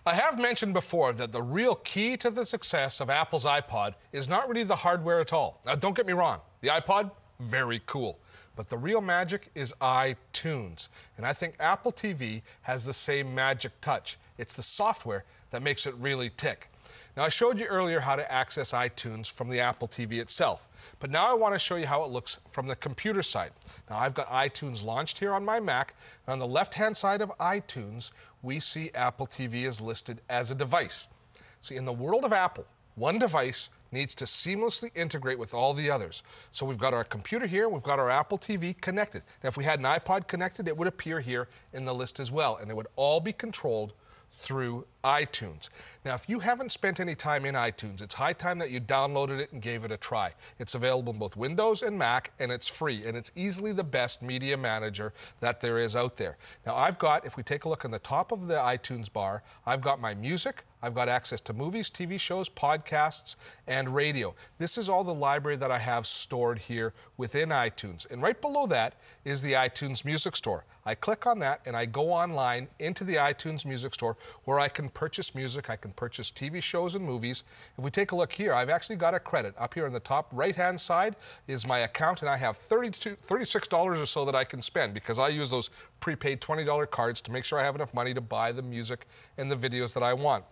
I have mentioned before that the real key to the success of Apple's iPod is not really the hardware at all. Now, don't get me wrong, the iPod, very cool. But the real magic is iTunes. And I think Apple TV has the same magic touch. It's the software that makes it really tick. Now, I showed you earlier how to access iTunes from the Apple TV itself, but now I want to show you how it looks from the computer side. Now, I've got iTunes launched here on my Mac, and on the left-hand side of iTunes, we see Apple TV is listed as a device. See, in the world of Apple, one device needs to seamlessly integrate with all the others. So we've got our computer here, we've got our Apple TV connected. Now, if we had an iPod connected, it would appear here in the list as well, and it would all be controlled through iTunes. Now, if you haven't spent any time in iTunes, it's high time that you downloaded it and gave it a try. It's available in both Windows and Mac, and it's free, and it's easily the best media manager that there is out there. Now, I've got, if we take a look on the top of the iTunes bar, I've got my music, I've got access to movies, TV shows, podcasts, and radio. This is all the library that I have stored here within iTunes. And right below that is the iTunes Music Store. I click on that and I go online into the iTunes Music Store where I can purchase music, I can purchase TV shows and movies. If we take a look here, I've actually got a credit. Up here on the top right-hand side is my account, and I have $36 or so that I can spend because I use those prepaid $20 cards to make sure I have enough money to buy the music and the videos that I want.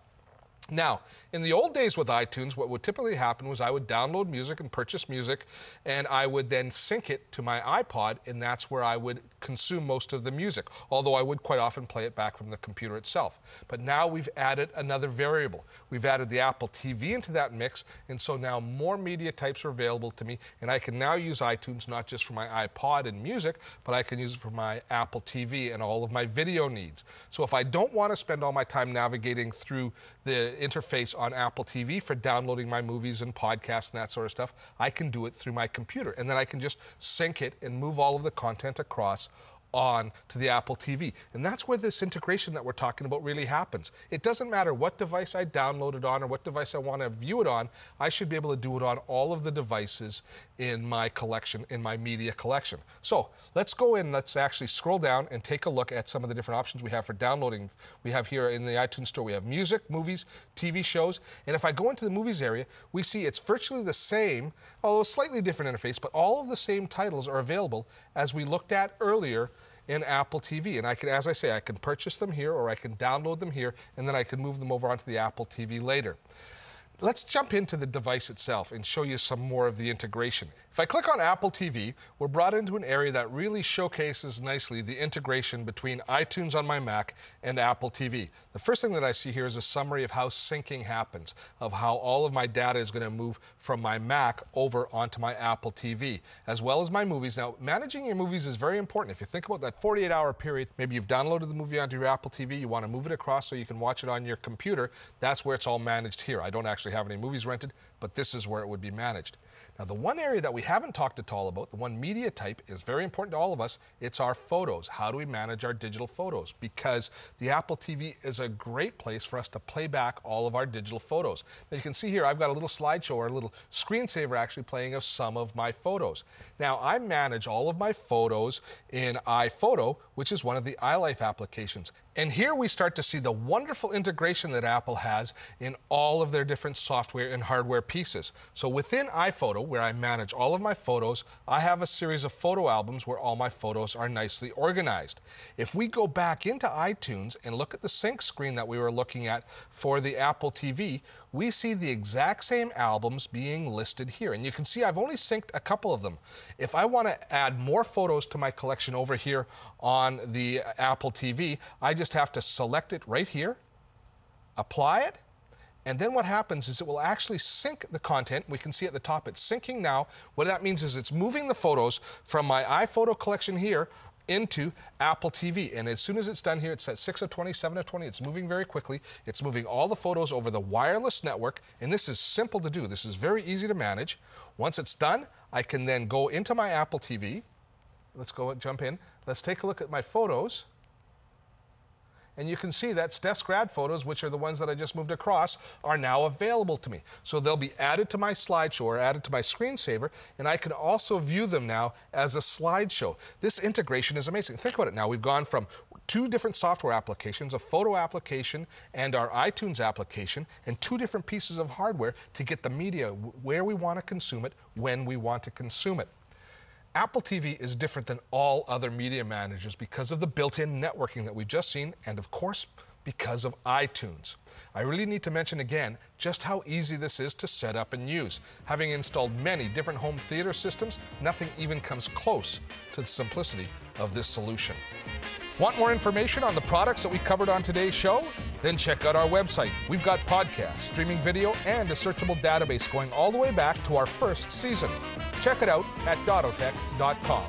Now, in the old days with iTunes, what would typically happen was I would download music and purchase music, and I would then sync it to my iPod, and that's where I would consume most of the music, although I would quite often play it back from the computer itself. But now we've added another variable. We've added the Apple TV into that mix, and so now more media types are available to me, and I can now use iTunes not just for my iPod and music, but I can use it for my Apple TV and all of my video needs. So if I don't want to spend all my time navigating through the interface on Apple TV for downloading my movies and podcasts and that sort of stuff, I can do it through my computer. And then I can just sync it and move all of the content across on to the Apple TV. And that's where this integration that we're talking about really happens. It doesn't matter what device I download it on or what device I want to view it on, I should be able to do it on all of the devices in my collection, in my media collection. So let's go in, let's actually scroll down and take a look at some of the different options we have for downloading. We have here in the iTunes Store, we have music, movies, TV shows, and if I go into the movies area, we see it's virtually the same, although a slightly different interface, but all of the same titles are available as we looked at earlier in Apple TV. And I can, as I say, I can purchase them here or I can download them here, and then I can move them over onto the Apple TV later. Let's jump into the device itself and show you some more of the integration. If I click on Apple TV, we're brought into an area that really showcases nicely the integration between iTunes on my Mac and Apple TV. The first thing that I see here is a summary of how syncing happens, of how all of my data is going to move from my Mac over onto my Apple TV, as well as my movies. Now, managing your movies is very important. If you think about that 48-hour period, maybe you've downloaded the movie onto your Apple TV, you want to move it across so you can watch it on your computer, that's where it's all managed here. I don't actually have any movies rented, but this is where it would be managed. Now, the one area that we haven't talked at all about, the one media type, is very important to all of us. It's our photos. How do we manage our digital photos? Because the Apple TV is a great place for us to play back all of our digital photos. Now, you can see here I've got a little slideshow or a little screensaver actually playing of some of my photos. Now, I manage all of my photos in iPhoto, which is one of the iLife applications. And here we start to see the wonderful integration that Apple has in all of their different software and hardware pieces. So within iPhoto, where I manage all of my photos, I have a series of photo albums where all my photos are nicely organized. If we go back into iTunes and look at the sync screen that we were looking at for the Apple TV, we see the exact same albums being listed here. And you can see I've only synced a couple of them. If I want to add more photos to my collection over here on the Apple TV, I just have to select it right here, apply it, and then what happens is it will actually sync the content. We can see at the top it's syncing now. What that means is it's moving the photos from my iPhoto collection here into Apple TV. And as soon as it's done here, it's at 6 of 20, 7 of 20. It's moving very quickly. It's moving all the photos over the wireless network. And this is simple to do. This is very easy to manage. Once it's done, I can then go into my Apple TV. Let's go and jump in. Let's take a look at my photos. and you can see that Steph's grad photos, which are the ones that I just moved across, are now available to me. So they'll be added to my slideshow or added to my screensaver, and I can also view them now as a slideshow. This integration is amazing. Think about it now. We've gone from 2 different software applications, a photo application and our iTunes application, and 2 different pieces of hardware to get the media where we want to consume it, when we want to consume it. Apple TV is different than all other media managers because of the built-in networking that we've just seen, and of course, because of iTunes. I really need to mention again just how easy this is to set up and use. Having installed many different home theater systems, nothing even comes close to the simplicity of this solution. Want more information on the products that we covered on today's show? Then check out our website. We've got podcasts, streaming video, and a searchable database going all the way back to our first season. Check it out at dottotech.com.